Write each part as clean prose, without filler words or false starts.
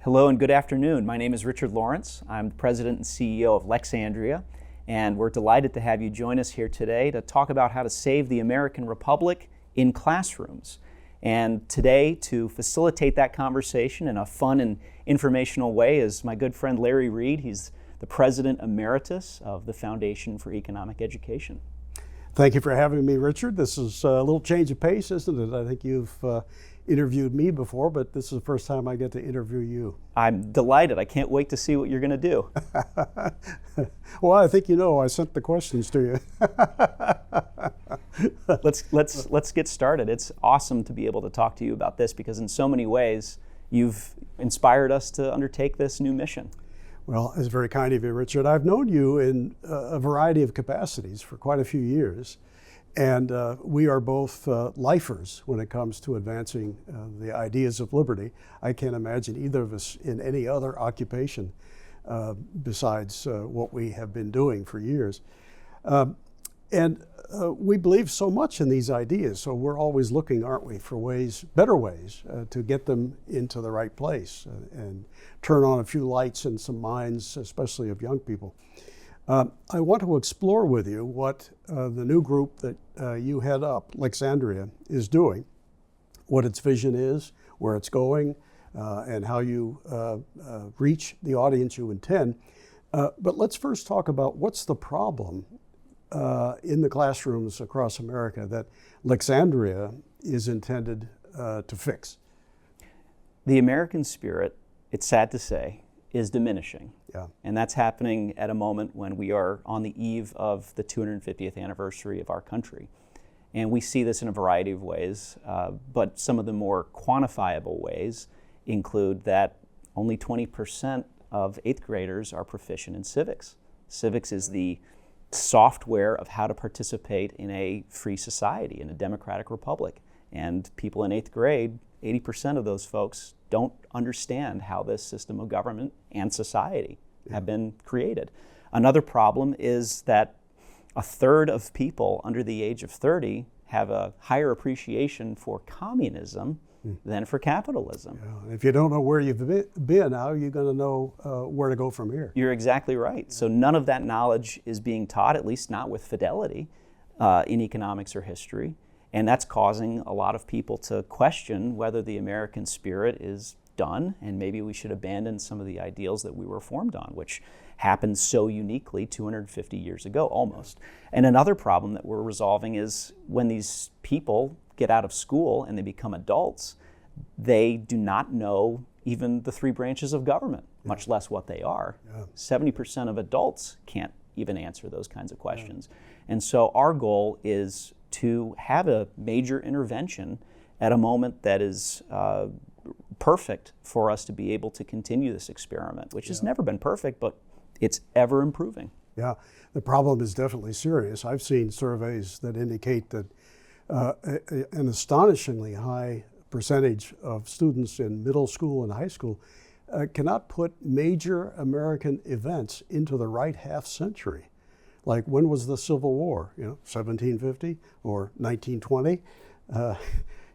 Hello and good afternoon. My name is Richard Lorenc. I'm the President and CEO of Lexandria, and we're delighted to have you join us here today to talk about how to save the American Republic in classrooms. And today, to facilitate that conversation in a fun and informational way, is my good friend Larry Reed. He's the President Emeritus of the Foundation for Economic Education. Thank you for having me, Richard. This is a little change of pace, isn't it? I think you've interviewed me before, but this is the first time I get to interview you. I'm delighted. I can't wait to see what you're going to do. Well, I think you know I sent the questions to you. Let's get started. It's awesome to be able to talk to you about this because in so many ways you've inspired us to undertake this new mission. Well, it's very kind of you, Richard. I've known you in a variety of capacities for quite a few years. And we are both lifers when it comes to advancing the ideas of liberty. I can't imagine either of us in any other occupation besides what we have been doing for years. And we believe so much in these ideas, so we're always looking, aren't we, for ways, better ways to get them into the right place and turn on a few lights in some minds, especially of young people. I want to explore with you what the new group that you head up, Lexandria, is doing, what its vision is, where it's going, and how you reach the audience you intend. But let's first talk about what's the problem in the classrooms across America that Lexandria is intended to fix. The American spirit, it's sad to say, is diminishing. Yeah. And that's happening at a moment when we are on the eve of the 250th anniversary of our country. And we see this in a variety of ways, but some of the more quantifiable ways include that only 20% of 8th graders are proficient in civics. Civics is the software of how to participate in a free society, in a democratic republic. And people in 8th grade, 80% of those folks don't understand how this system of government and society have been created. Another problem is that a third of people under the age of 30 have a higher appreciation for communism than for capitalism. Yeah. If you don't know where you've been, how are you going to know where to go from here? You're exactly right. So none of that knowledge is being taught, at least not with fidelity, in economics or history. And that's causing a lot of people to question whether the American spirit is done and maybe we should abandon some of the ideals that we were formed on, which happened so uniquely 250 years ago, almost. And another problem that we're resolving is when these people get out of school and they become adults, they do not know even the 3 branches of government, much less what they are. 70% of adults can't even answer those kinds of questions. And so our goal is to have a major intervention at a moment that is perfect for us to be able to continue this experiment, which has never been perfect, but it's ever improving. Yeah, the problem is definitely serious. I've seen surveys that indicate that an astonishingly high percentage of students in middle school and high school cannot put major American events into the right half century. Like, when was the Civil War? 1750 or 1920?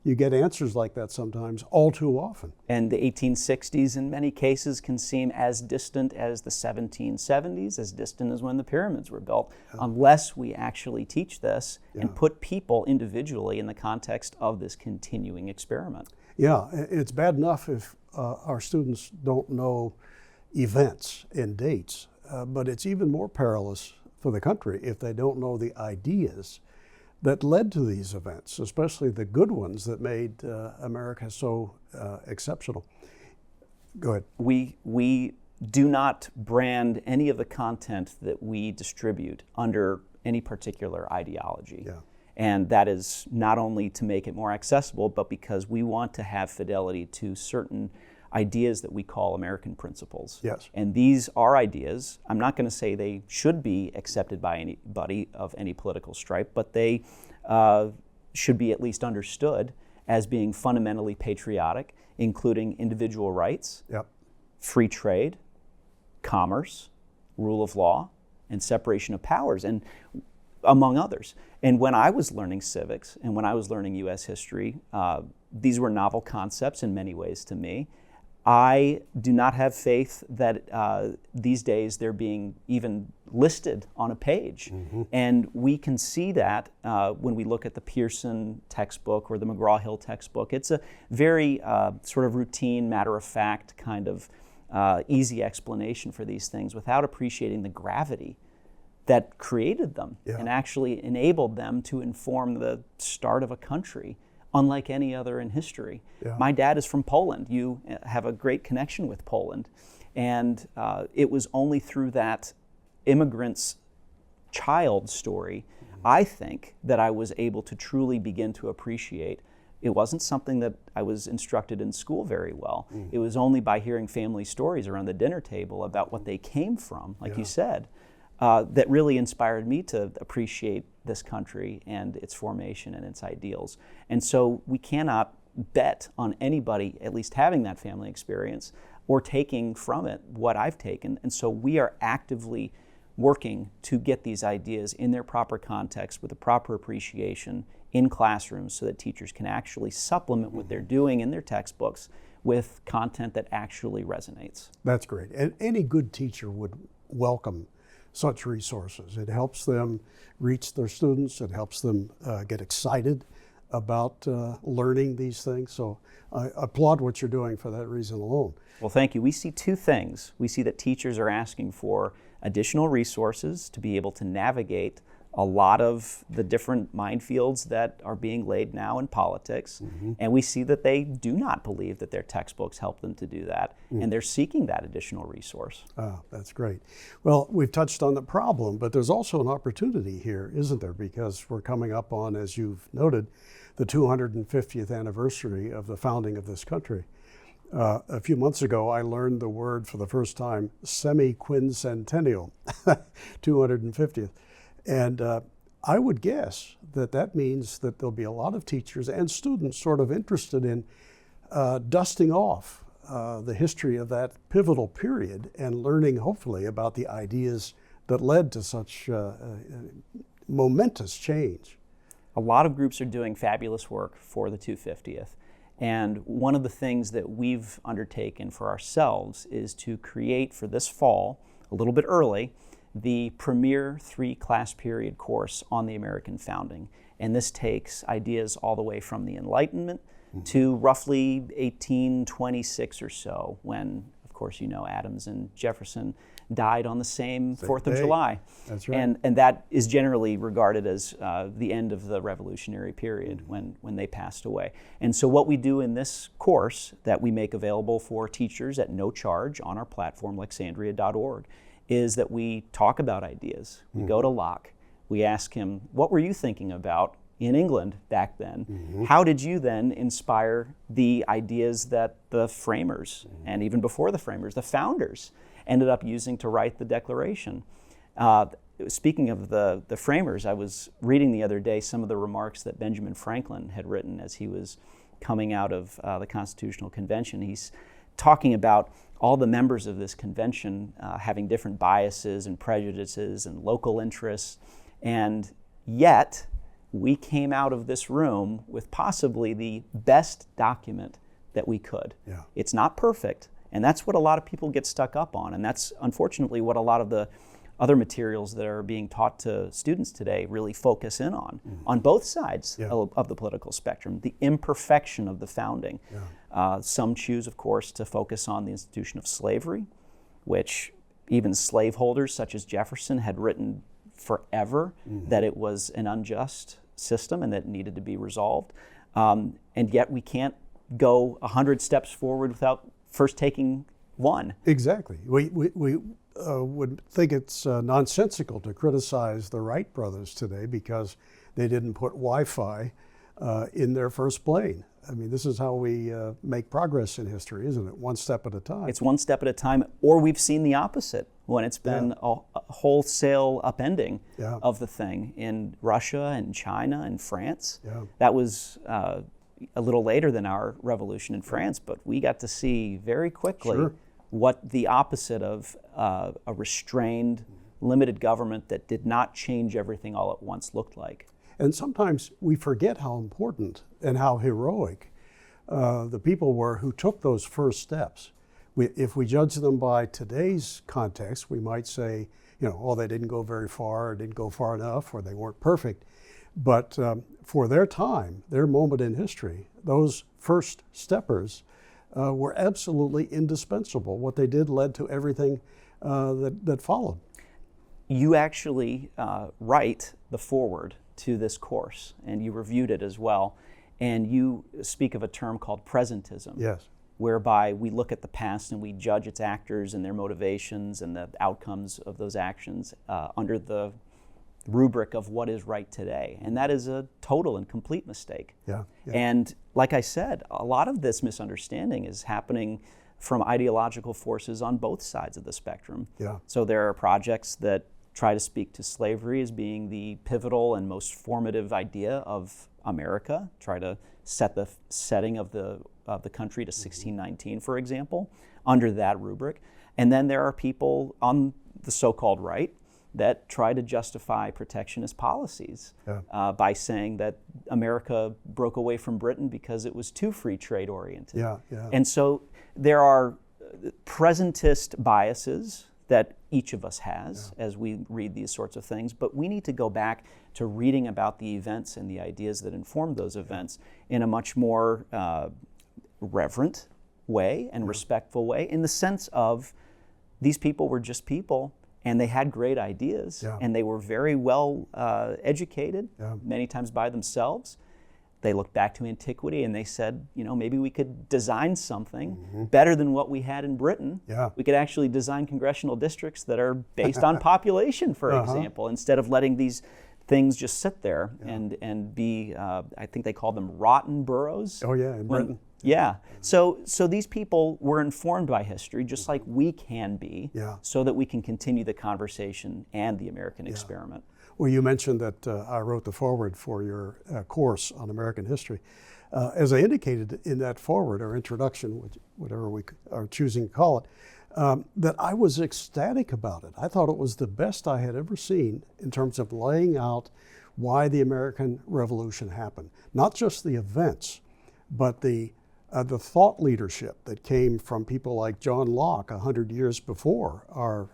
You get answers like that sometimes, all too often. And the 1860s in many cases can seem as distant as the 1770s, as distant as when the pyramids were built, unless we actually teach this and put people individually in the context of this continuing experiment. Yeah, it's bad enough if our students don't know events and dates, but it's even more perilous for the country if they don't know the ideas that led to these events, especially the good ones that made America so exceptional. Go ahead. We do not brand any of the content that we distribute under any particular ideology. Yeah. And that is not only to make it more accessible, but because we want to have fidelity to certain ideas that we call American principles. Yes. And these are ideas. I'm not going to say they should be accepted by anybody of any political stripe, but they should be at least understood as being fundamentally patriotic, including individual rights, free trade, commerce, rule of law, and separation of powers, and among others. And when I was learning civics and when I was learning U.S. history, these were novel concepts in many ways to me. I do not have faith that these days they're being even listed on a page. And we can see that when we look at the Pearson textbook or the McGraw-Hill textbook. It's a very sort of routine, matter-of-fact kind of easy explanation for these things without appreciating the gravity that created them and actually enabled them to inform the start of a country unlike any other in history. My dad is from Poland. You have a great connection with Poland. And it was only through that immigrant's child story, I think, that I was able to truly begin to appreciate. It wasn't something that I was instructed in school very well. It was only by hearing family stories around the dinner table about what they came from, like you said, that really inspired me to appreciate this country and its formation and its ideals. And so we cannot bet on anybody at least having that family experience or taking from it what I've taken. And so we are actively working to get these ideas in their proper context with a proper appreciation in classrooms so that teachers can actually supplement what they're doing in their textbooks with content that actually resonates. That's great. And any good teacher would welcome such resources. It helps them reach their students. It helps them get excited about learning these things. So I applaud what you're doing for that reason alone. Well, thank you. We see two things. We see that teachers are asking for additional resources to be able to navigate a lot of the different minefields that are being laid now in politics. And we see that they do not believe that their textbooks help them to do that, and they're seeking that additional resource. Oh, that's great. Well, we've touched on the problem, but there's also an opportunity here, isn't there? Because we're coming up on, as you've noted, the 250th anniversary of the founding of this country. A few months ago, I learned the word for the first time, semi-quincentennial, 250th. And I would guess that that means that there'll be a lot of teachers and students sort of interested in dusting off the history of that pivotal period and learning, hopefully, about the ideas that led to such momentous change. A lot of groups are doing fabulous work for the 250th. And one of the things that we've undertaken for ourselves is to create for this fall, a little bit early, the premier 3-class period course on the American founding. And this takes ideas all the way from the Enlightenment to roughly 1826 or so, when, of course, you know, Adams and Jefferson died on the same 4th of July. That's right. And that is generally regarded as the end of the Revolutionary period when they passed away. And so what we do in this course that we make available for teachers at no charge on our platform, Lexandria.org, is that we talk about ideas. We go to Locke. We ask him, what were you thinking about in England back then? How did you then inspire the ideas that the framers, and even before the framers, the founders, ended up using to write the Declaration? Speaking of the framers, I was reading the other day some of the remarks that Benjamin Franklin had written as he was coming out of the Constitutional Convention. He's talking about all the members of this convention having different biases and prejudices and local interests, and yet we came out of this room with possibly the best document that we could. It's not perfect, and that's what a lot of people get stuck up on, and that's unfortunately what a lot of the other materials that are being taught to students today really focus in on both sides of the political spectrum, the imperfection of the founding. Some choose, of course, to focus on the institution of slavery, which even slaveholders such as Jefferson had written forever that it was an unjust system and that it needed to be resolved. And yet we can't go 100 steps forward without first taking one. Exactly. We would think it's nonsensical to criticize the Wright brothers today because they didn't put Wi-Fi in their first plane. I mean, this is how we make progress in history, isn't it? One step at a time. It's one step at a time, or we've seen the opposite when it's been a wholesale upending of the thing in Russia and China and France. That was a little later than our revolution in France, but we got to see very quickly what the opposite of a restrained, limited government that did not change everything all at once looked like. And sometimes we forget how important and how heroic the people were who took those first steps. If we judge them by today's context, we might say, oh, they didn't go very far, or didn't go far enough, or they weren't perfect. But for their time, their moment in history, those first steppers were absolutely indispensable. What they did led to everything that followed. You actually write the foreword to this course, and you reviewed it as well. And you speak of a term called presentism. Yes. Whereby we look at the past and we judge its actors and their motivations and the outcomes of those actions under the rubric of what is right today. And that is a total and complete mistake. Yeah. And like I said, a lot of this misunderstanding is happening from ideological forces on both sides of the spectrum. Yeah. So there are projects that try to speak to slavery as being the pivotal and most formative idea of America, try to set the setting of the country to 1619, for example, under that rubric. And then there are people on the so-called right that try to justify protectionist policies by saying that America broke away from Britain because it was too free trade oriented. And so there are presentist biases that each of us has as we read these sorts of things, but we need to go back to reading about the events and the ideas that informed those events in a much more reverent way and respectful way, in the sense of these people were just people and they had great ideas and they were very well educated, many times by themselves. They looked back to antiquity and they said, maybe we could design something better than what we had in Britain. We could actually design congressional districts that are based on population, for example, instead of letting these things just sit there and be, I think they call them rotten boroughs. Oh yeah, in Britain. So these people were informed by history, just like we can be, so that we can continue the conversation and the American experiment. Well, you mentioned that I wrote the foreword for your course on American history. As I indicated in that foreword, or introduction, whatever we are choosing to call it, that I was ecstatic about it. I thought it was the best I had ever seen in terms of laying out why the American Revolution happened. Not just the events, but the thought leadership that came from people like John Locke 100 years before our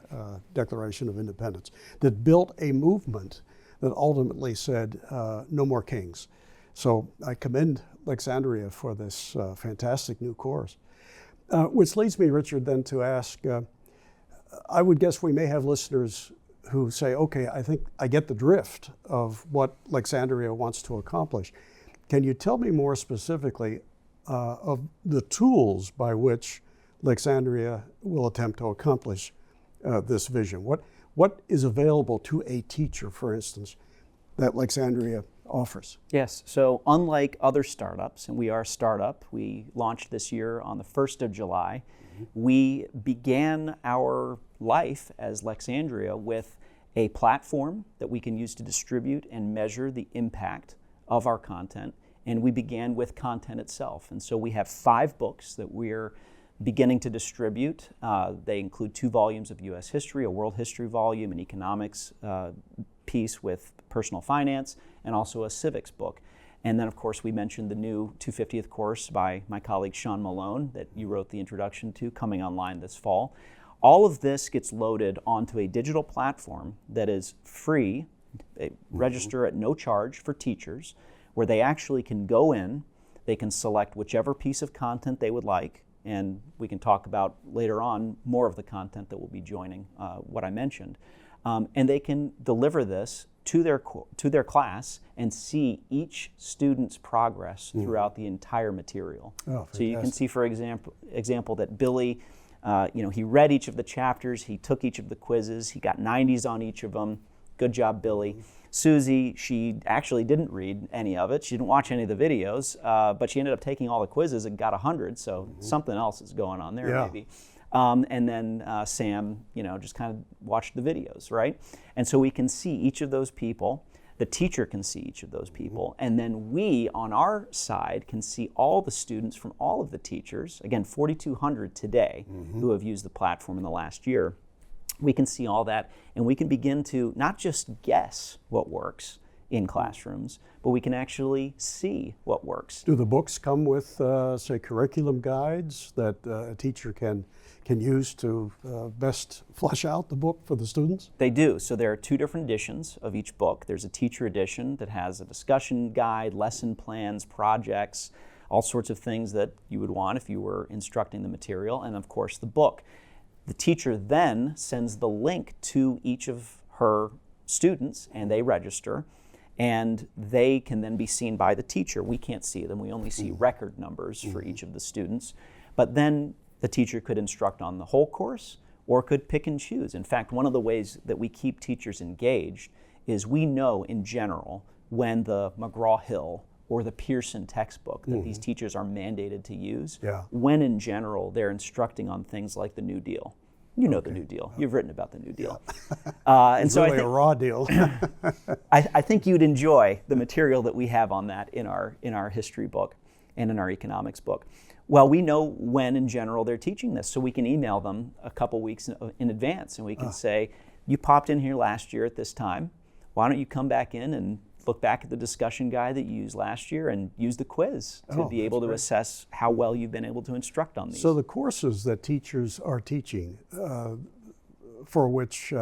Declaration of Independence, that built a movement that ultimately said, no more kings. So I commend Lexandria for this fantastic new course. Which leads me, Richard, then to ask, I would guess we may have listeners who say, okay, I think I get the drift of what Lexandria wants to accomplish. Can you tell me more specifically of the tools by which Lexandria will attempt to accomplish this vision? What is available to a teacher, for instance, that Lexandria offers? Yes, so unlike other startups, and we are a startup, we launched this year on the 1st of July, we began our life as Lexandria with a platform that we can use to distribute and measure the impact of our content. And we began with content itself. And so we have 5 books that we're beginning to distribute. They include 2 volumes of U.S. history, a world history volume, an economics piece with personal finance, and also a civics book. And then, of course, we mentioned the new 250th course by my colleague Sean Malone that you wrote the introduction to, coming online this fall. All of this gets loaded onto a digital platform that is free, register at no charge for teachers, where they actually can go in, they can select whichever piece of content they would like, and we can talk about later on more of the content that will be joining what I mentioned. And they can deliver this to their class and see each student's progress throughout the entire material. So you can see, for example, that Billy, he read each of the chapters, he took each of the quizzes, he got 90s on each of them. Good job, Billy. Susie, she actually didn't read any of it. She didn't watch any of the videos, but she ended up taking all the quizzes and got 100, so something else is going on there maybe. And then Sam, just kind of watched the videos, right? And so we can see each of those people. The teacher can see each of those people. And then we, on our side, can see all the students from all of the teachers, again, 4,200 today, who have used the platform in the last year. We can see all that, and we can begin to not just guess what works in classrooms, but we can actually see what works. Do the books come with, say, curriculum guides that a teacher can use to best flesh out the book for the students? They do. So there are 2 different editions of each book. There's a teacher edition that has a discussion guide, lesson plans, projects, all sorts of things that you would want if you were instructing the material, and of course the book. The teacher then sends the link to each of her students, and they register, and they can then be seen by the teacher. We can't see them. We only see record numbers for each of the students. But then the teacher could instruct on the whole course or could pick and choose. In fact, one of the ways that we keep teachers engaged is we know in general when the McGraw-Hill or the Pearson textbook that these teachers are mandated to use, when in general they're instructing on things like the New Deal. You know the New Deal. You've written about the New Deal. And it's so really a raw deal. I think you'd enjoy the material that we have on that in our history book and in our economics book. Well, we know when in general they're teaching this, so we can email them a couple weeks in advance, and we can say, you popped in here last year at this time. Why don't you come back in and look back at the discussion guide that you used last year and use the quiz to be able to assess how well you've been able to instruct on these. So the courses that teachers are teaching, for which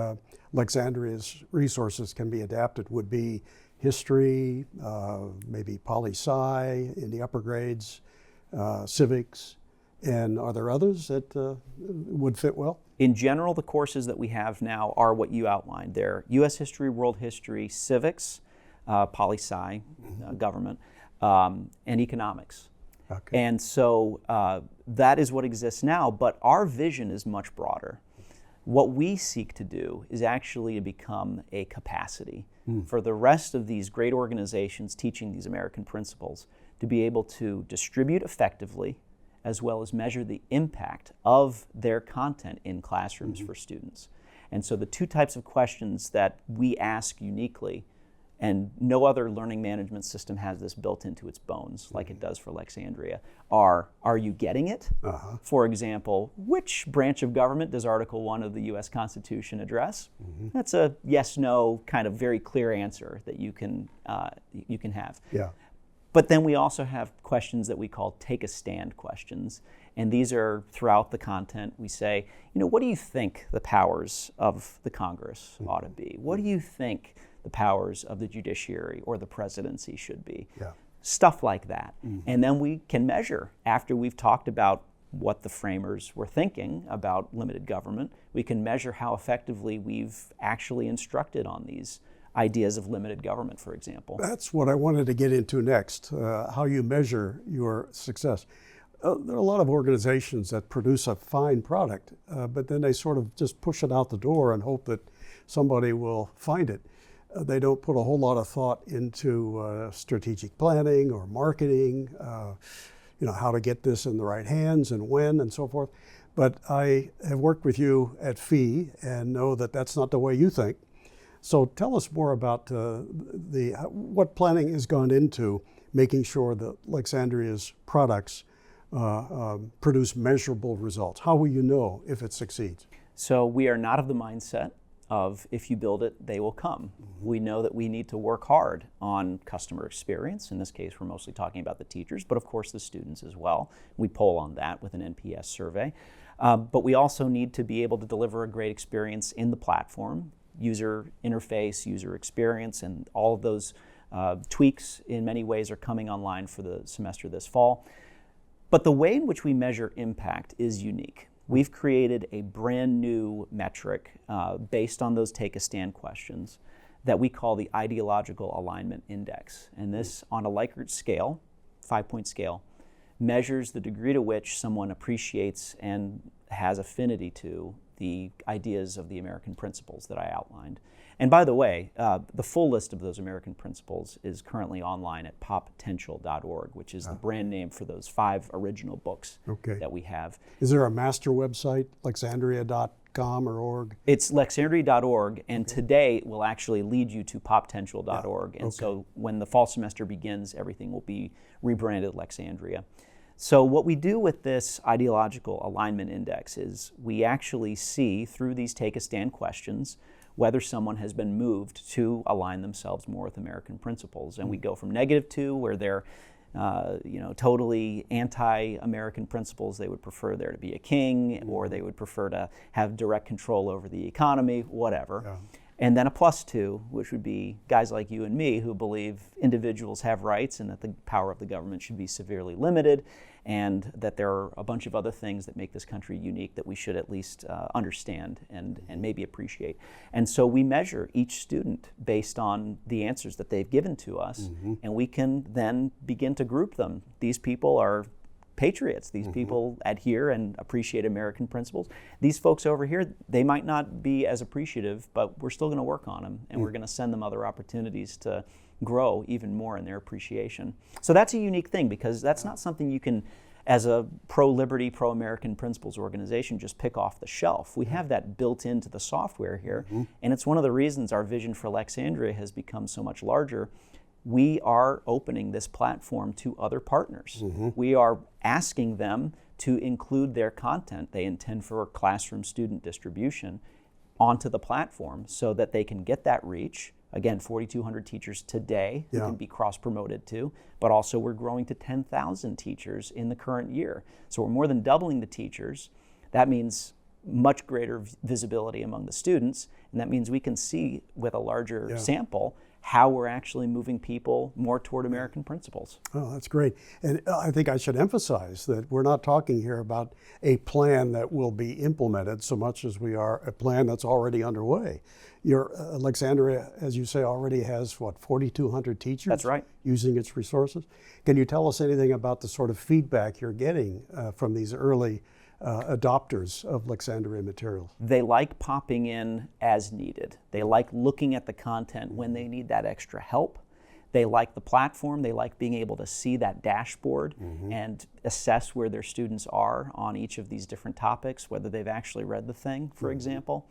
Lexandria's resources can be adapted, would be history, maybe poli-sci in the upper grades, civics, and are there others that would fit well? In general, the courses that we have now are what you outlined. They're U.S. history, world history, civics, poli-sci, government, and economics. Okay. And so that is what exists now, but our vision is much broader. What we seek to do is actually to become a capacity for the rest of these great organizations teaching these American principles to be able to distribute effectively as well as measure the impact of their content in classrooms for students. And so the 2 types of questions that we ask uniquely, and no other learning management system has this built into its bones like it does for Lexandria, are you getting it? For example, which branch of government does Article 1 of the U.S. Constitution address? That's a yes-no kind of very clear answer that you can have. Yeah. But then we also have questions that we call take a stand questions. And these are throughout the content. We say, what do you think the powers of the Congress ought to be? What do you think the powers of the judiciary or the presidency should be? Yeah. Stuff like that. And then we can measure, after we've talked about what the framers were thinking about limited government, we can measure how effectively we've actually instructed on these ideas of limited government, for example. That's what I wanted to get into next, how you measure your success. There are a lot of organizations that produce a fine product, but then they sort of just push it out the door and hope that somebody will find it. They don't put a whole lot of thought into strategic planning or marketing, how to get this in the right hands and when and so forth. But I have worked with you at FEE and know that that's not the way you think. So tell us more about what planning has gone into making sure that Lexandria's products produce measurable results. How will you know if it succeeds? So we are not of the mindset of if you build it, they will come. We know that we need to work hard on customer experience. In this case, we're mostly talking about the teachers, but of course the students as well. We poll on that with an NPS survey. But we also need to be able to deliver a great experience in the platform, user interface, user experience, and all of those tweaks in many ways are coming online for the semester this fall. But the way in which we measure impact is unique. We've created a brand new metric based on those take a stand questions that we call the Ideological Alignment Index. And this, on a Likert scale, 5-point scale, measures the degree to which someone appreciates and has affinity to the ideas of the American principles that I outlined. And by the way, the full list of those American principles is currently online at poppotential.org, which is the brand name for those 5 original books that we have. Is there a master website, lexandria.com or org? It's lexandria.org, and today it will actually lead you to poppotential.org. And so when the fall semester begins, everything will be rebranded Lexandria. So what we do with this Ideological Alignment Index is we actually see, through these take a stand questions, whether someone has been moved to align themselves more with American principles. And we go from -2, where they're totally anti-American principles. They would prefer there to be a king, or they would prefer to have direct control over the economy, whatever. Yeah. And then a +2, which would be guys like you and me who believe individuals have rights and that the power of the government should be severely limited, and that there are a bunch of other things that make this country unique that we should at least understand and maybe appreciate. And so we measure each student based on the answers that they've given to us, and we can then begin to group them. These people are patriots. These people adhere and appreciate American principles. These folks over here, they might not be as appreciative, but we're still going to work on them, and we're going to send them other opportunities to grow even more in their appreciation. So that's a unique thing, because that's not something you can, as a pro-liberty, pro-American principles organization, just pick off the shelf. We have that built into the software here, and it's one of the reasons our vision for Lexandria has become so much larger. We are opening this platform to other partners. We are asking them to include their content they intend for classroom student distribution onto the platform so that they can get that reach. Again, 4,200 teachers today who can be cross-promoted to, but also we're growing to 10,000 teachers in the current year. So we're more than doubling the teachers. That means much greater visibility among the students, and that means we can see with a larger sample how we're actually moving people more toward American principles. Oh, that's great. And I think I should emphasize that we're not talking here about a plan that will be implemented so much as we are a plan that's already underway. Your Lexandria, as you say, already has, 4,200 teachers? That's right. Using its resources. Can you tell us anything about the sort of feedback you're getting from these early adopters of Lexandria materials? They like popping in as needed. They like looking at the content when they need that extra help. They like the platform. They like being able to see that dashboard and assess where their students are on each of these different topics, whether they've actually read the thing, for example.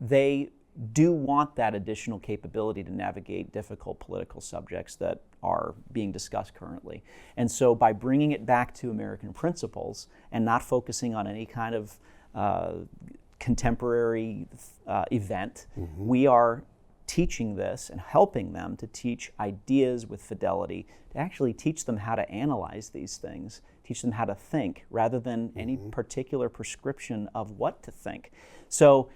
They do want that additional capability to navigate difficult political subjects that are being discussed currently. And so by bringing it back to American principles and not focusing on any kind of contemporary event, we are teaching this and helping them to teach ideas with fidelity, to actually teach them how to analyze these things, teach them how to think, rather than any particular prescription of what to think. So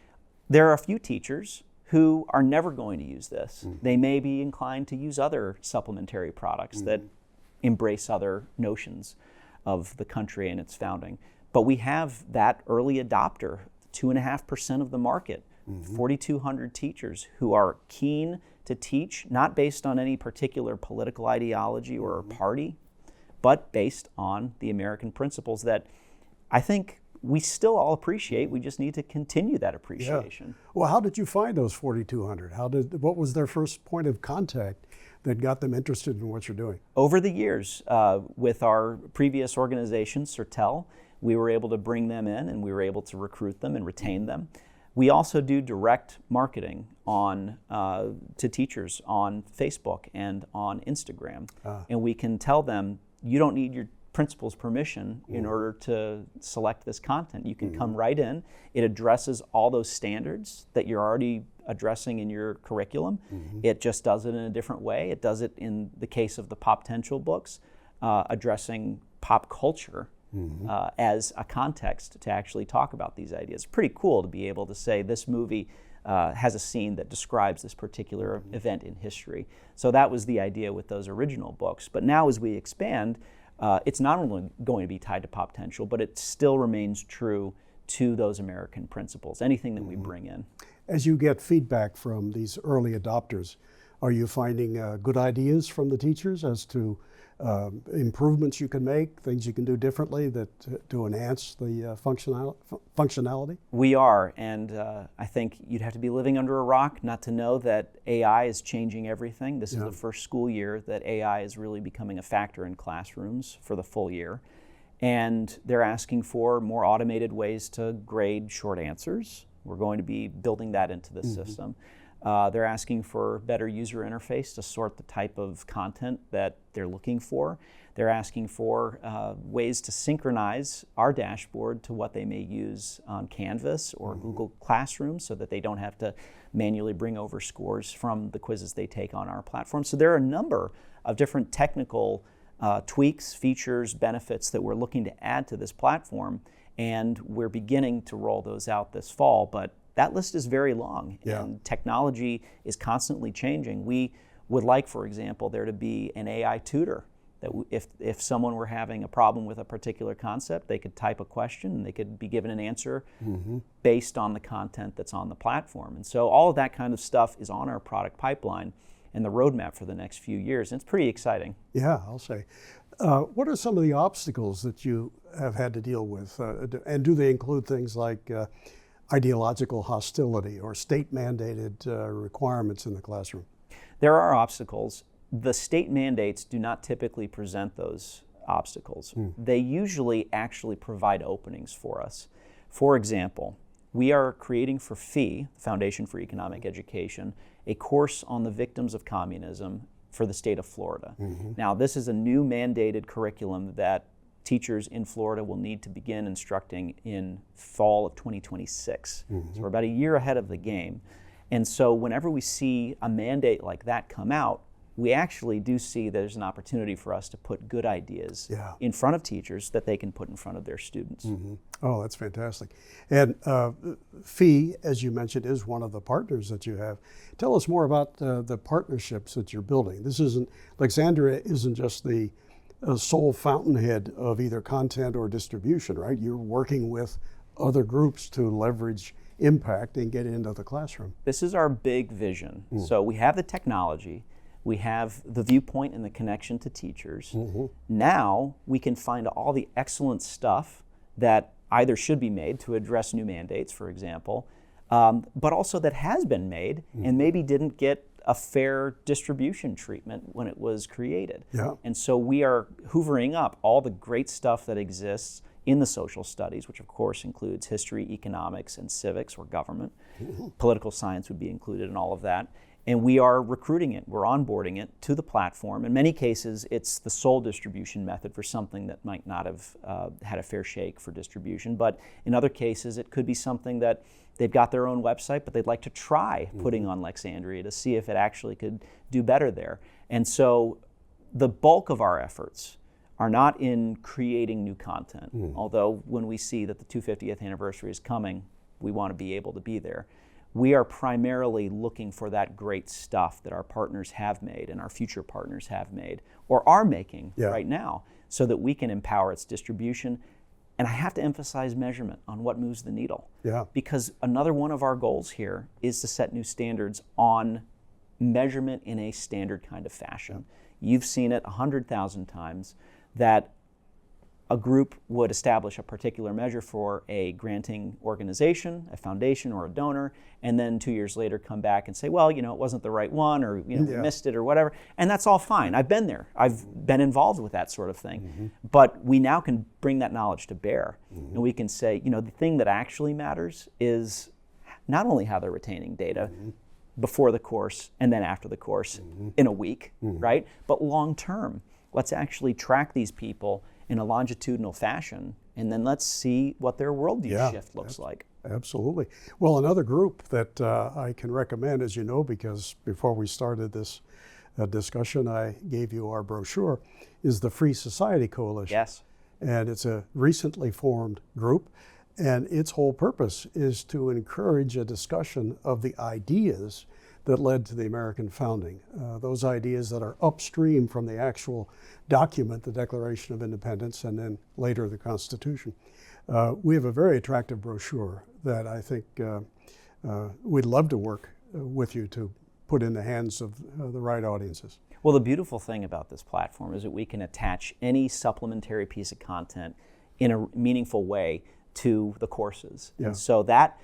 there are a few teachers who are never going to use this. They may be inclined to use other supplementary products that embrace other notions of the country and its founding. But we have that early adopter, 2.5% of the market, 4,200 teachers who are keen to teach, not based on any particular political ideology or party, but based on the American principles that I think we still all appreciate. We just need to continue that appreciation. Yeah. Well, how did you find those 4,200? What was their first point of contact that got them interested in what you're doing? Over the years, with our previous organization, Sertel, we were able to bring them in and we were able to recruit them and retain them. We also do direct marketing to teachers on Facebook and on Instagram. And we can tell them, you don't need your principal's permission in order to select this content. You can come right in. It addresses all those standards that you're already addressing in your curriculum. It just does it in a different way. It does it in the case of the Poptential books, addressing pop culture as a context to actually talk about these ideas. Pretty cool to be able to say this movie has a scene that describes this particular event in history. So that was the idea with those original books. But now as we expand, it's not only going to be tied to Poptential, but it still remains true to those American principles, anything that we bring in. As you get feedback from these early adopters, are you finding good ideas from the teachers as to improvements you can make, things you can do differently to enhance the functionality? We are, and I think you'd have to be living under a rock not to know that AI is changing everything. This is the first school year that AI is really becoming a factor in classrooms for the full year. And they're asking for more automated ways to grade short answers. We're going to be building that into the system. They're asking for better user interface to sort the type of content that they're looking for. They're asking for ways to synchronize our dashboard to what they may use on Canvas or Google Classroom so that they don't have to manually bring over scores from the quizzes they take on our platform. So there are a number of different technical tweaks, features, benefits that we're looking to add to this platform, and we're beginning to roll those out this fall. But that list is very long, and technology is constantly changing. We would like, for example, there to be an AI tutor that if someone were having a problem with a particular concept, they could type a question and they could be given an answer based on the content that's on the platform. And so all of that kind of stuff is on our product pipeline and the roadmap for the next few years. And it's pretty exciting. Yeah, I'll say. What are some of the obstacles that you have had to deal with? And do they include things like ideological hostility or state-mandated requirements in the classroom? There are obstacles. The state mandates do not typically present those obstacles. They usually actually provide openings for us. For example, we are creating for FEE, Foundation for Economic Education, a course on the victims of communism for the state of Florida. Now, this is a new mandated curriculum that teachers in Florida will need to begin instructing in fall of 2026. So we're about a year ahead of the game. And so whenever we see a mandate like that come out, we actually do see there's an opportunity for us to put good ideas in front of teachers that they can put in front of their students. Oh, that's fantastic. And FEE, as you mentioned, is one of the partners that you have. Tell us more about the partnerships that you're building. Lexandria isn't just the sole fountainhead of either content or distribution, right? You're working with other groups to leverage impact and get into the classroom. This is our big vision. So we have the technology, we have the viewpoint and the connection to teachers. Now we can find all the excellent stuff that either should be made to address new mandates, for example, but also that has been made and maybe didn't get a fair distribution treatment when it was created. And so we are hoovering up all the great stuff that exists in the social studies, which of course includes history, economics, and civics or government. Political science would be included in all of that. And we are recruiting it, we're onboarding it to the platform. In many cases, it's the sole distribution method for something that might not have had a fair shake for distribution. But in other cases, it could be something that they've got their own website, but they'd like to try putting on Lexandria to see if it actually could do better there. And so the bulk of our efforts are not in creating new content, although when we see that the 250th anniversary is coming, we want to be able to be there. We are primarily looking for that great stuff that our partners have made and our future partners have made or are making right now so that we can empower its distribution. And I have to emphasize measurement on what moves the needle. Because another one of our goals here is to set new standards on measurement in a standard kind of fashion. You've seen it 100,000 times that a group would establish a particular measure for a granting organization, a foundation, or a donor, and then 2 years later come back and say, well, it wasn't the right one, or we missed it, or whatever. And that's all fine. I've been there. I've been involved with that sort of thing. But we now can bring that knowledge to bear, and we can say, the thing that actually matters is not only how they're retaining data before the course and then after the course in a week, right? But long term, let's actually track these people in a longitudinal fashion, and then let's see what their worldview shift looks like. Absolutely. Well, another group that I can recommend, as you know, because before we started this discussion, I gave you our brochure, is the Free Society Coalition. Yes. And it's a recently formed group, and its whole purpose is to encourage a discussion of the ideas that led to the American founding, those ideas that are upstream from the actual document, the Declaration of Independence, and then later the Constitution. We have a very attractive brochure that I think we'd love to work with you to put in the hands of the right audiences. Well, the beautiful thing about this platform is that we can attach any supplementary piece of content in a meaningful way to the courses. And so that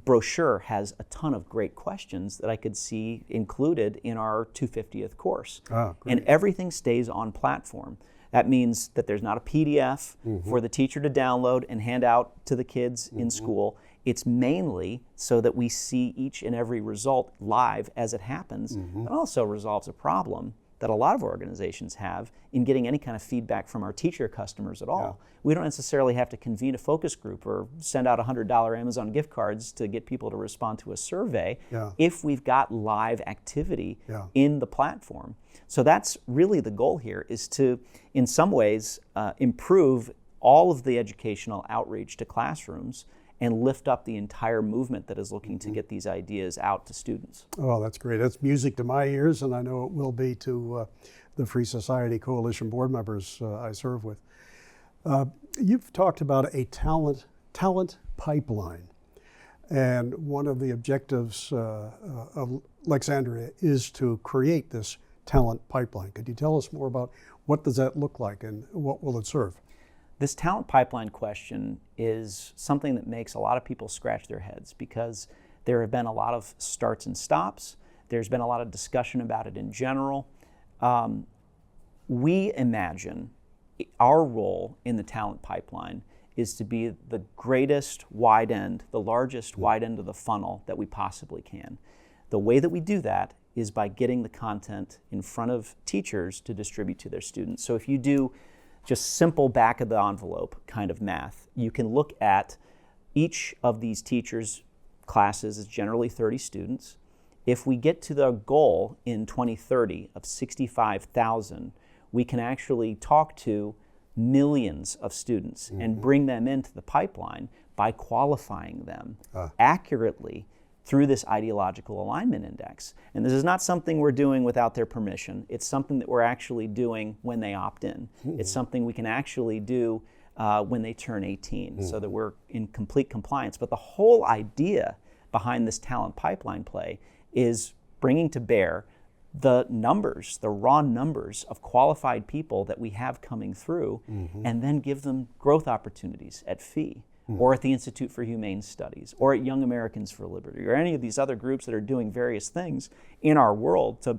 brochure has a ton of great questions that I could see included in our 250th course. And everything stays on platform. That means that there's not a PDF for the teacher to download and hand out to the kids in school. It's mainly so that we see each and every result live as it happens. It also resolves a problem that a lot of organizations have in getting any kind of feedback from our teacher customers at all. We don't necessarily have to convene a focus group or send out $100 Amazon gift cards to get people to respond to a survey if we've got live activity in the platform. So that's really the goal here, is to, in some ways, improve all of the educational outreach to classrooms and lift up the entire movement that is looking to get these ideas out to students. Oh, that's great. That's music to my ears, and I know it will be to the Free Society Coalition board members I serve with. You've talked about a talent pipeline, and one of the objectives of Lexandria is to create this talent pipeline. Could you tell us more about what does that look like and what will it serve? This talent pipeline question is something that makes a lot of people scratch their heads, because there have been a lot of starts and stops. There's been a lot of discussion about it in general. We imagine our role in the talent pipeline is to be the greatest wide end, the largest wide end of the funnel that we possibly can. The way that we do that is by getting the content in front of teachers to distribute to their students. So if you do just simple back of the envelope kind of math, you can look at each of these teachers' classes is generally 30 students. If we get to the goal in 2030 of 65,000, we can actually talk to millions of students and bring them into the pipeline by qualifying them accurately through this ideological alignment index. And this is not something we're doing without their permission. It's something that we're actually doing when they opt in. It's something we can actually do when they turn 18, so that we're in complete compliance. But the whole idea behind this talent pipeline play is bringing to bear the numbers, the raw numbers of qualified people that we have coming through, and then give them growth opportunities at FEE, or at the Institute for Humane Studies, or at Young Americans for Liberty, or any of these other groups that are doing various things in our world to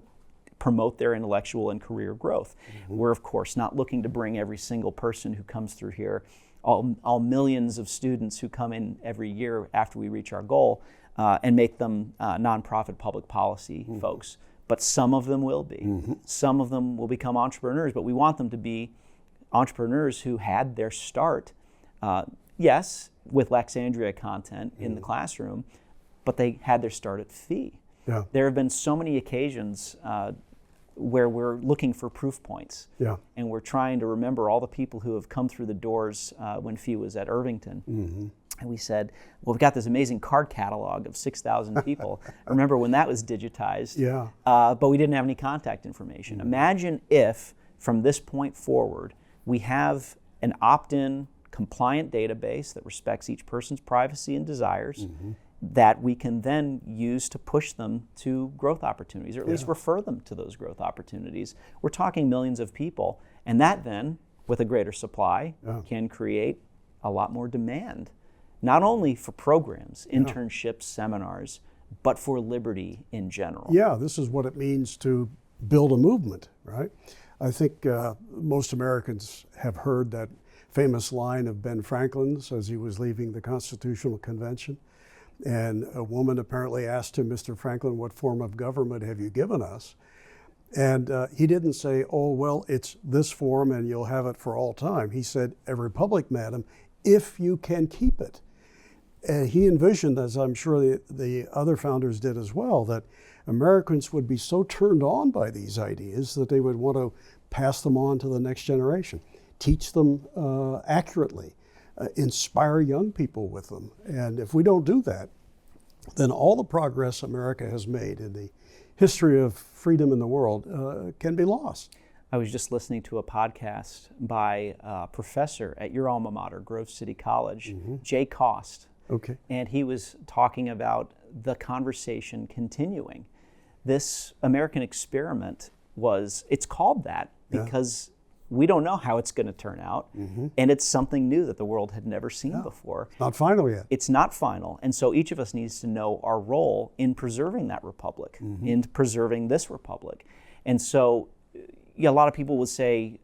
promote their intellectual and career growth. We're, of course, not looking to bring every single person who comes through here, all millions of students who come in every year after we reach our goal, and make them nonprofit public policy folks. But some of them will be. Some of them will become entrepreneurs, but we want them to be entrepreneurs who had their start, yes, with Lexandria content in the classroom, but they had their start at FEE. There have been so many occasions where we're looking for proof points, and we're trying to remember all the people who have come through the doors when FEE was at Irvington. And we said, well, we've got this amazing card catalog of 6,000 people. Remember when that was digitized, but we didn't have any contact information. Imagine if, from this point forward, we have an opt-in compliant database that respects each person's privacy and desires, that we can then use to push them to growth opportunities, or at least refer them to those growth opportunities. We're talking millions of people, and that then, with a greater supply, can create a lot more demand, not only for programs, internships, seminars, but for liberty in general. Yeah, this is what it means to build a movement, right? I think most Americans have heard that famous line of Ben Franklin's as he was leaving the Constitutional Convention. And a woman apparently asked him, Mr. Franklin, what form of government have you given us? And he didn't say, oh, well, it's this form and you'll have it for all time. He said, a republic, madam, if you can keep it. And he envisioned, as I'm sure the other founders did as well, that Americans would be so turned on by these ideas that they would want to pass them on to the next generation, teach them accurately, inspire young people with them. And if we don't do that, then all the progress America has made in the history of freedom in the world can be lost. I was just listening to a podcast by a professor at your alma mater, Grove City College, Jay Cost. And he was talking about the conversation continuing. This American experiment it's called that because we don't know how it's going to turn out, and it's something new that the world had never seen before. Not final yet. It's not final, and so each of us needs to know our role in preserving that republic, in preserving this republic. And so, a lot of people would say,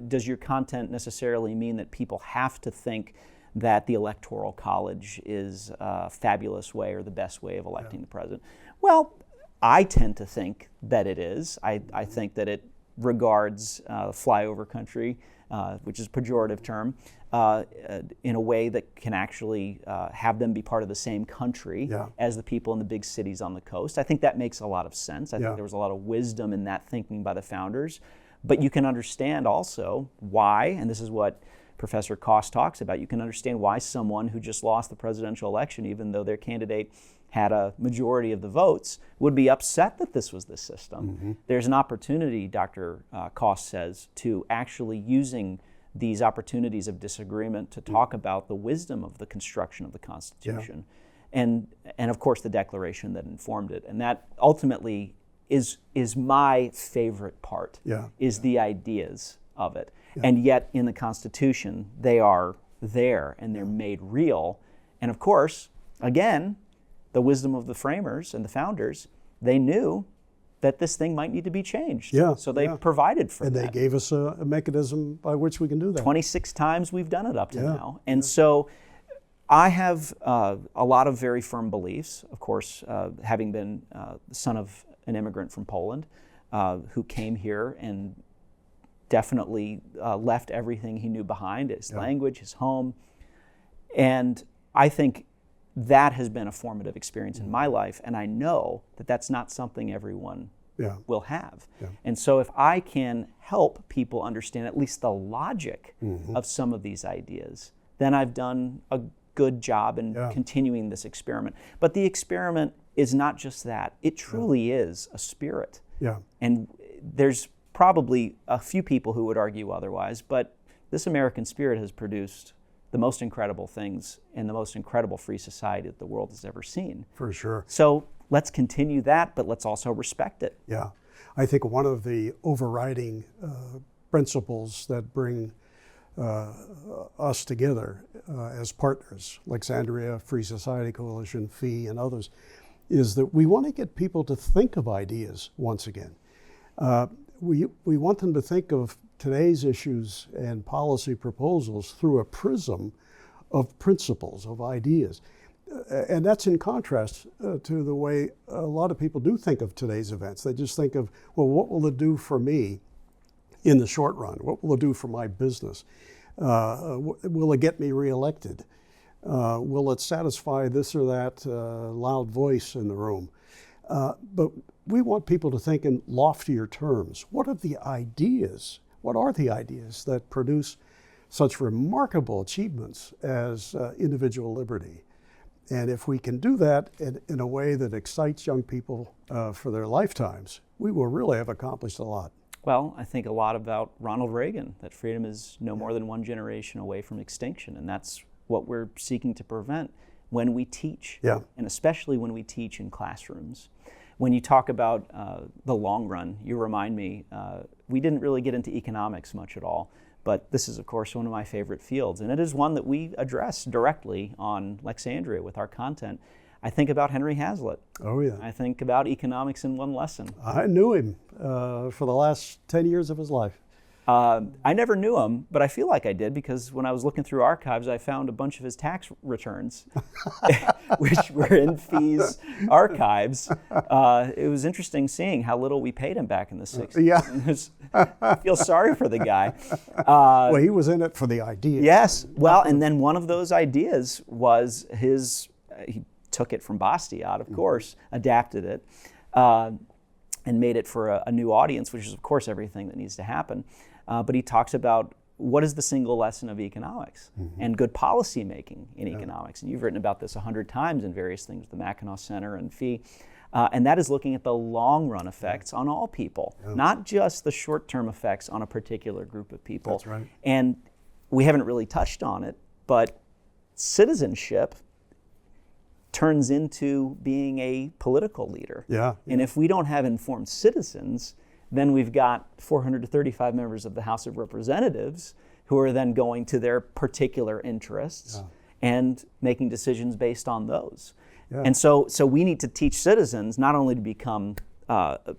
does your content necessarily mean that people have to think that the Electoral College is a fabulous way or the best way of electing the president? Well, I tend to think that it is. I think that it regards flyover country, which is a pejorative term, in a way that can actually have them be part of the same country as the people in the big cities on the coast. I think that makes a lot of sense. I think there was a lot of wisdom in that thinking by the founders. But you can understand also why, and this is what Professor Koss talks about, you can understand why someone who just lost the presidential election, even though their candidate had a majority of the votes, would be upset that this was the system. There's an opportunity, Dr. Koss says, to actually using these opportunities of disagreement to talk about the wisdom of the construction of the Constitution, and of course the Declaration that informed it. And that ultimately is my favorite part, is the ideas of it. And yet in the Constitution, they are there and they're made real. And of course, again, the wisdom of the framers and the founders, they knew that this thing might need to be changed. So they provided for that. And they gave us a mechanism by which we can do that. 26 times we've done it up to now. And so I have a lot of very firm beliefs, of course, having been the son of an immigrant from Poland who came here and definitely left everything he knew behind, his language, his home. And I think that has been a formative experience in my life, and I know that that's not something everyone will have. And so if I can help people understand at least the logic of some of these ideas, then I've done a good job in continuing this experiment. But the experiment is not just that. It truly is a spirit. And there's probably a few people who would argue otherwise, but this American spirit has produced the most incredible things in the most incredible free society that the world has ever seen. For sure. So let's continue that, but let's also respect it. I think one of the overriding principles that bring us together as partners, Lexandria Free Society Coalition, FEE, and others, is that we want to get people to think of ideas once again. We want them to think of today's issues and policy proposals through a prism of principles, of ideas. And that's in contrast to the way a lot of people do think of today's events. They just think of, well, what will it do for me in the short run? What will it do for my business? Will it get me reelected? Will it satisfy this or that loud voice in the room? But we want people to think in loftier terms. What are the ideas that produce such remarkable achievements as individual liberty? And if we can do that in a way that excites young people for their lifetimes, we will really have accomplished a lot. Well, I think a lot about Ronald Reagan, that freedom is no more than one generation away from extinction, and that's what we're seeking to prevent when we teach, and especially when we teach in classrooms. When you talk about the long run, you remind me, we didn't really get into economics much at all, but this is, of course, one of my favorite fields, and it is one that we address directly on Lexandria with our content. I think about Henry Hazlitt. I think about economics in one lesson. I knew him for the last 10 years of his life. I never knew him, but I feel like I did because when I was looking through archives, I found a bunch of his tax returns, which were in FEE's archives. It was interesting seeing how little we paid him back in the 60s. I feel sorry for the guy. Well, he was in it for the idea. Yes. Well, and then one of those ideas was he took it from Bastiat, of course, adapted it, and made it for a new audience, which is, of course, everything that needs to happen. But he talks about what is the single lesson of economics and good policy making in economics. And you've written about this 100 times in various things, the Mackinac Center and FEE. And that is looking at the long run effects on all people, not just the short term effects on a particular group of people. That's right. And we haven't really touched on it, but citizenship turns into being a political leader. And if we don't have informed citizens, then we've got 435 members of the House of Representatives who are then going to their particular interests and making decisions based on those. And so we need to teach citizens not only to become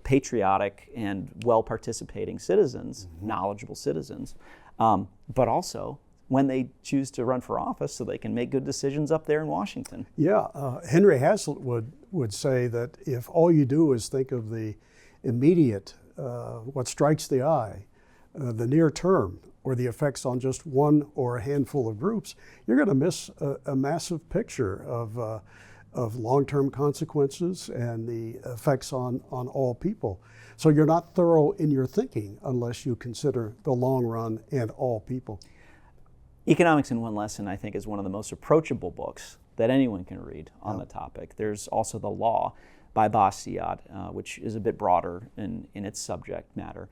patriotic and well-participating citizens, knowledgeable citizens, but also when they choose to run for office so they can make good decisions up there in Washington. Yeah, Henry Hazlitt would say that if all you do is think of the immediate, what strikes the eye, the near term, or the effects on just one or a handful of groups, you're going to miss a massive picture of long-term consequences and the effects on all people. So you're not thorough in your thinking unless you consider the long run and all people. Economics in One Lesson, I think, is one of the most approachable books that anyone can read on the topic. There's also The Law by Bastiat, which is a bit broader in its subject matter.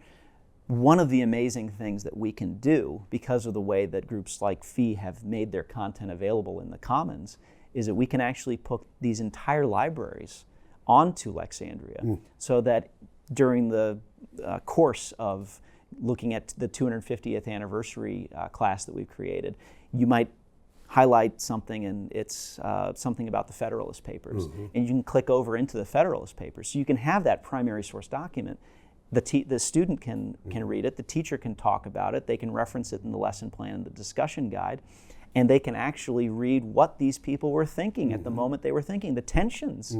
One of the amazing things that we can do because of the way that groups like FEE have made their content available in the Commons is that we can actually put these entire libraries onto Lexandria so that during the course of looking at the 250th anniversary class that we've created, you might highlight something and it's something about the Federalist Papers, and you can click over into the Federalist Papers. So you can have that primary source document. The student can read it, the teacher can talk about it, they can reference it in the lesson plan and the discussion guide, and they can actually read what these people were thinking at the moment they were thinking, the tensions.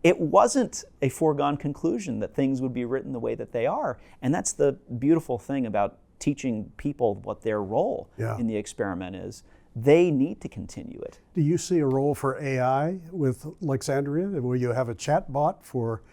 It wasn't a foregone conclusion that things would be written the way that they are. And that's the beautiful thing about teaching people what their role in the experiment is. They need to continue it. Do you see a role for AI with Lexandria? Will you have a chat bot for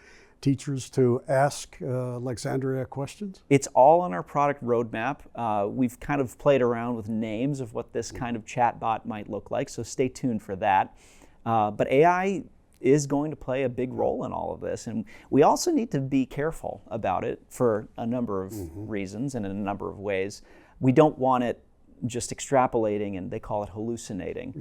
teachers to ask Lexandria questions? It's all on our product roadmap. We've kind of played around with names of what this kind of chatbot might look like, so stay tuned for that. But AI is going to play a big role in all of this, and we also need to be careful about it for a number of reasons and in a number of ways. We don't want it just extrapolating, and they call it hallucinating,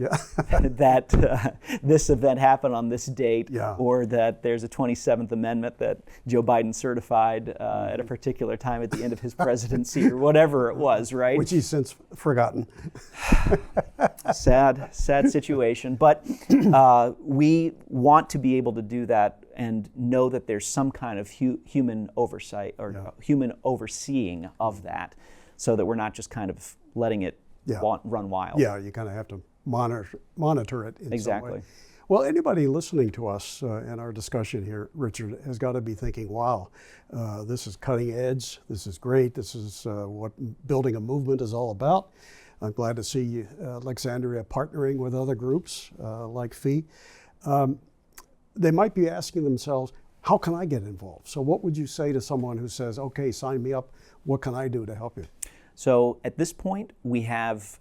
that this event happened on this date, or that there's a 27th Amendment that Joe Biden certified at a particular time at the end of his presidency, or whatever it was, right? Which he's since forgotten. Sad situation. But we want to be able to do that and know that there's some kind of human oversight or human overseeing of that, so that we're not just kind of letting it run wild. Yeah, you kind of have to monitor it in some way. Exactly. Well, anybody listening to us in our discussion here, Richard, has got to be thinking, wow, this is cutting edge, this is great, this is what building a movement is all about. I'm glad to see Lexandria partnering with other groups like FEE. They might be asking themselves, how can I get involved? So what would you say to someone who says, okay, sign me up, what can I do to help you? So at this point, we have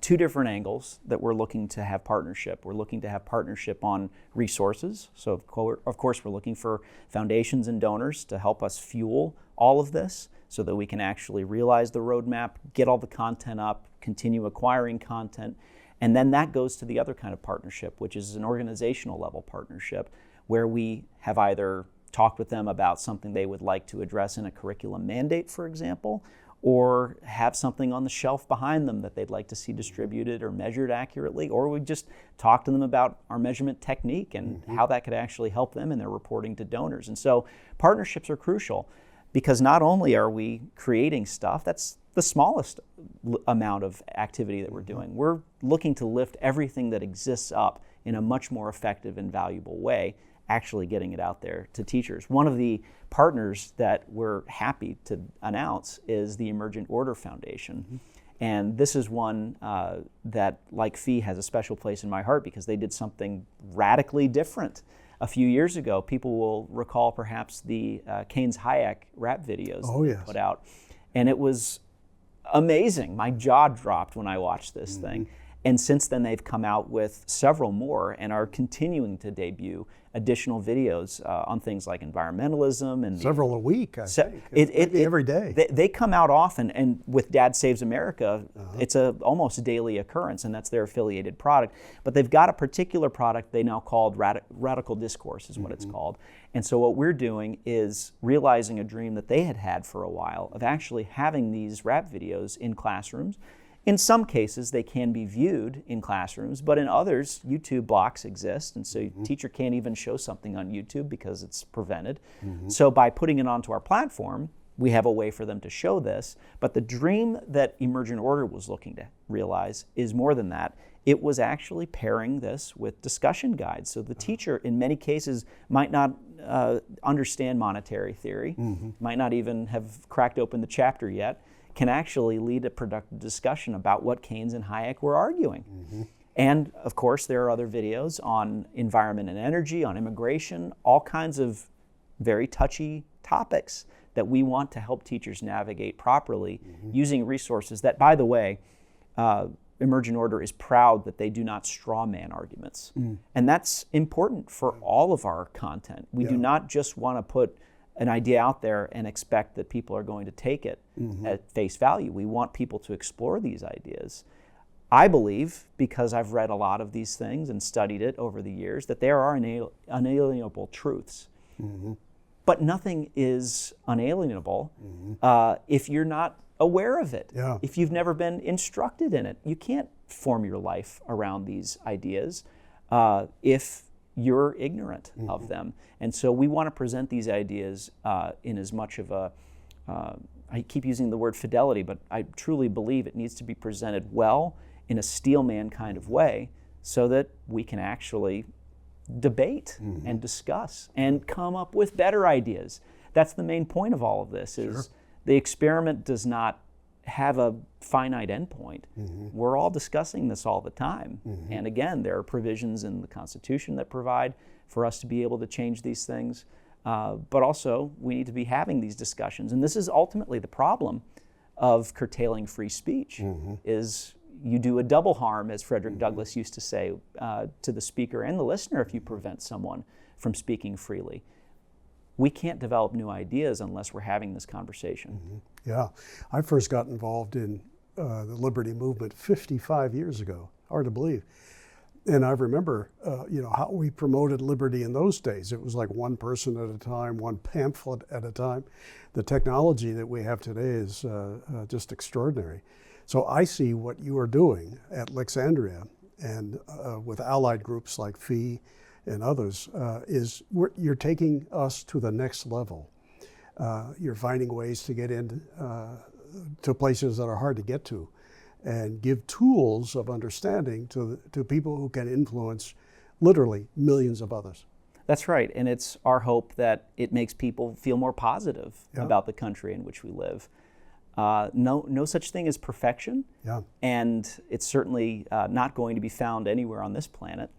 two different angles that we're looking to have partnership. We're looking to have partnership on resources. So of course, we're looking for foundations and donors to help us fuel all of this so that we can actually realize the roadmap, get all the content up, continue acquiring content. And then that goes to the other kind of partnership, which is an organizational level partnership, where we have either talked with them about something they would like to address in a curriculum mandate, for example, or have something on the shelf behind them that they'd like to see distributed or measured accurately, or we just talk to them about our measurement technique and how that could actually help them in their reporting to donors. And so partnerships are crucial because not only are we creating stuff, that's the smallest amount of activity that we're doing. We're looking to lift everything that exists up in a much more effective and valuable way, actually getting it out there to teachers. One of the partners that we're happy to announce is the Emergent Order Foundation. And this is one that, like FEE, has a special place in my heart because they did something radically different a few years ago. People will recall perhaps the Keynes-Hayek rap videos that they put out. And it was amazing. My jaw dropped when I watched this thing. And since then, they've come out with several more and are continuing to debut additional videos on things like environmentalism. And several a week, I think. Every day. They come out often, and with Dad Saves America, it's a almost daily occurrence, and that's their affiliated product. But they've got a particular product they now called Radical Discourse is what it's called. And so what we're doing is realizing a dream that they had had for a while of actually having these rap videos in classrooms, In some cases, they can be viewed in classrooms, but in others, YouTube blocks exist, and so a teacher can't even show something on YouTube because it's prevented. So by putting it onto our platform, we have a way for them to show this. But the dream that Emergent Order was looking to realize is more than that. It was actually pairing this with discussion guides. So the teacher, in many cases, might not understand monetary theory, might not even have cracked open the chapter yet, can actually lead a productive discussion about what Keynes and Hayek were arguing. And of course, there are other videos on environment and energy, on immigration, all kinds of very touchy topics that we want to help teachers navigate properly using resources that, by the way, Emergent Order is proud that they do not straw man arguments. And that's important for all of our content. We do not just want to put an idea out there and expect that people are going to take it at face value. We want people to explore these ideas. I believe, because I've read a lot of these things and studied it over the years, that there are unalienable truths. But nothing is unalienable if you're not aware of it, if you've never been instructed in it. You can't form your life around these ideas if you're ignorant of them. And so we want to present these ideas in as much of a, I keep using the word fidelity, but I truly believe it needs to be presented well in a steelman kind of way so that we can actually debate and discuss and come up with better ideas. That's the main point of all of this, is the experiment does not have a finite endpoint. We're all discussing this all the time. And again, there are provisions in the Constitution that provide for us to be able to change these things. But also, we need to be having these discussions. And this is ultimately the problem of curtailing free speech, is you do a double harm, as Frederick Douglass used to say, to the speaker and the listener if you prevent someone from speaking freely. We can't develop new ideas unless we're having this conversation. Yeah, I first got involved in the liberty movement 55 years ago. Hard to believe. And I remember, how we promoted liberty in those days. It was like one person at a time, one pamphlet at a time. The technology that we have today is just extraordinary. So I see what you are doing at Lexandria and with allied groups like FEE and others, you're taking us to the next level. You're finding ways to get into to places that are hard to get to, and give tools of understanding to people who can influence literally millions of others. That's right, and it's our hope that it makes people feel more positive about the country in which we live. No such thing as perfection, and it's certainly not going to be found anywhere on this planet,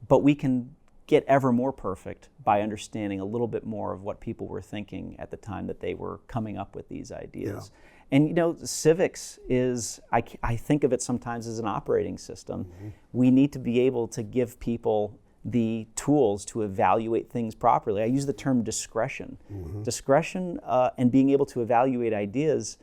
but we can get ever more perfect by understanding a little bit more of what people were thinking at the time that they were coming up with these ideas. And civics is, I think of it sometimes as an operating system. We need to be able to give people the tools to evaluate things properly. I use the term discretion. Discretion and being able to evaluate ideas,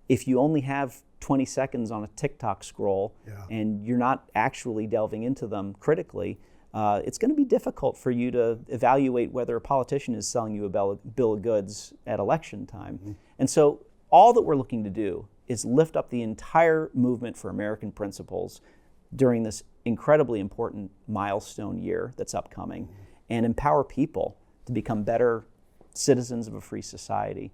if you only have 20 seconds on a TikTok scroll and you're not actually delving into them critically, it's going to be difficult for you to evaluate whether a politician is selling you a bill of goods at election time. And so all that we're looking to do is lift up the entire movement for American principles during this incredibly important milestone year that's upcoming, and empower people to become better citizens of a free society.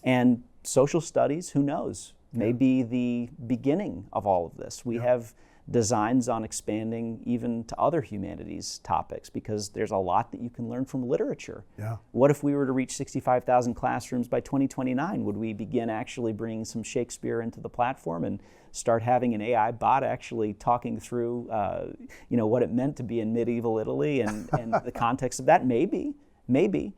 And social studies, who knows, may be the beginning of all of this. We have designs on expanding even to other humanities topics, because there's a lot that you can learn from literature. What if we were to reach 65,000 classrooms by 2029? Would we begin actually bringing some Shakespeare into the platform and start having an AI bot actually talking through what it meant to be in medieval Italy and the context of that? Maybe.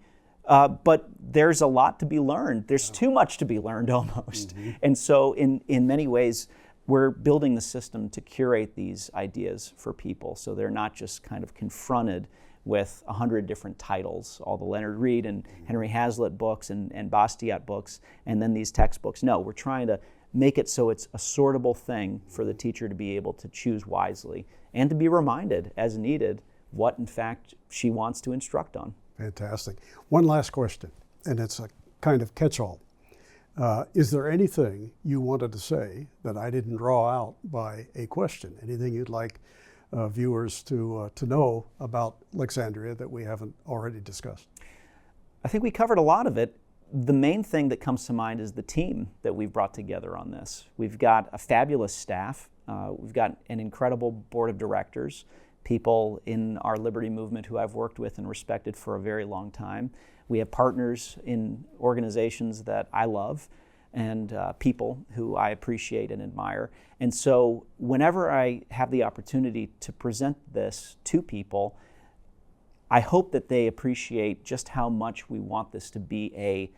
But there's a lot to be learned. There's too much to be learned almost. And so in many ways, we're building the system to curate these ideas for people, so they're not just kind of confronted with 100 different titles, all the Leonard Read and Henry Hazlitt books and Bastiat books, and then these textbooks. No, we're trying to make it so it's a sortable thing for the teacher to be able to choose wisely and to be reminded as needed what, in fact, she wants to instruct on. Fantastic. One last question, and it's a kind of catch-all. Is there anything you wanted to say that I didn't draw out by a question? Anything you'd like viewers to know about Lexandria that we haven't already discussed? I think we covered a lot of it. The main thing that comes to mind is the team that we've brought together on this. We've got a fabulous staff. We've got an incredible board of directors, people in our liberty movement who I've worked with and respected for a very long time. We have partners in organizations that I love and people who I appreciate and admire. And so whenever I have the opportunity to present this to people, I hope that they appreciate just how much we want this to be a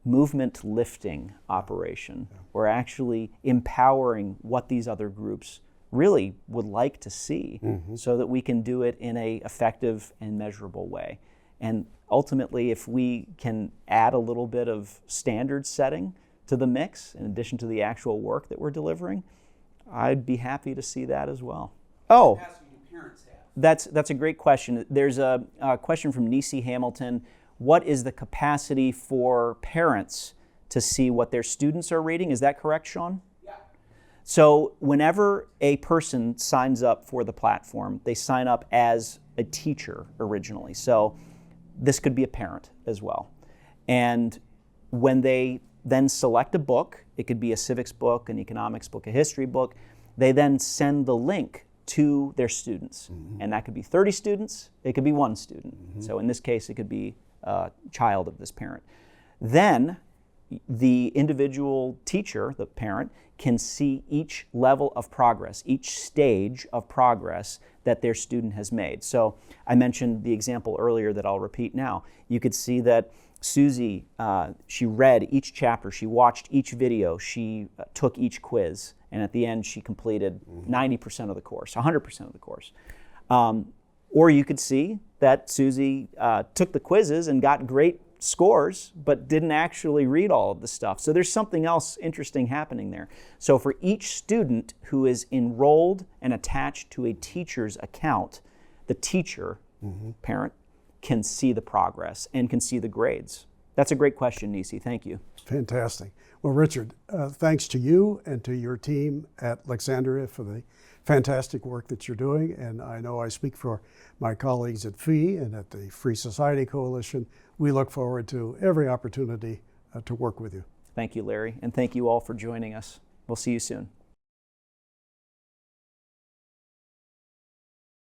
movement lifting operation. Yeah. We're actually empowering what these other groups really would like to see, so that we can do it in an effective and measurable way. And ultimately, if we can add a little bit of standard setting to the mix, in addition to the actual work that we're delivering, I'd be happy to see that as well. Oh, that's a great question. There's a question from Nisi Hamilton. What is the capacity for parents to see what their students are reading? Is that correct, Sean? Yeah. So whenever a person signs up for the platform, they sign up as a teacher originally. So this could be a parent as well. And when they then select a book, it could be a civics book, an economics book, a history book, they then send the link to their students. And that could be 30 students, it could be one student. So in this case, it could be a child of this parent. Then the individual teacher, the parent, can see each level of progress, each stage of progress that their student has made. So I mentioned the example earlier that I'll repeat now. You could see that Susie, she read each chapter, she watched each video, she took each quiz, and at the end she completed 90% of the course, 100% of the course. Or you could see that Susie took the quizzes and got great scores, but didn't actually read all of the stuff. So there's something else interesting happening there. So for each student who is enrolled and attached to a teacher's account, the teacher, parent, can see the progress and can see the grades. That's a great question, Nisi. Thank you. Fantastic. Well, Richard, thanks to you and to your team at Lexandria for the fantastic work that you're doing. And I know I speak for my colleagues at FEE and at the Free Society Coalition. We look forward to every opportunity to work with you. Thank you, Larry. And thank you all for joining us. We'll see you soon.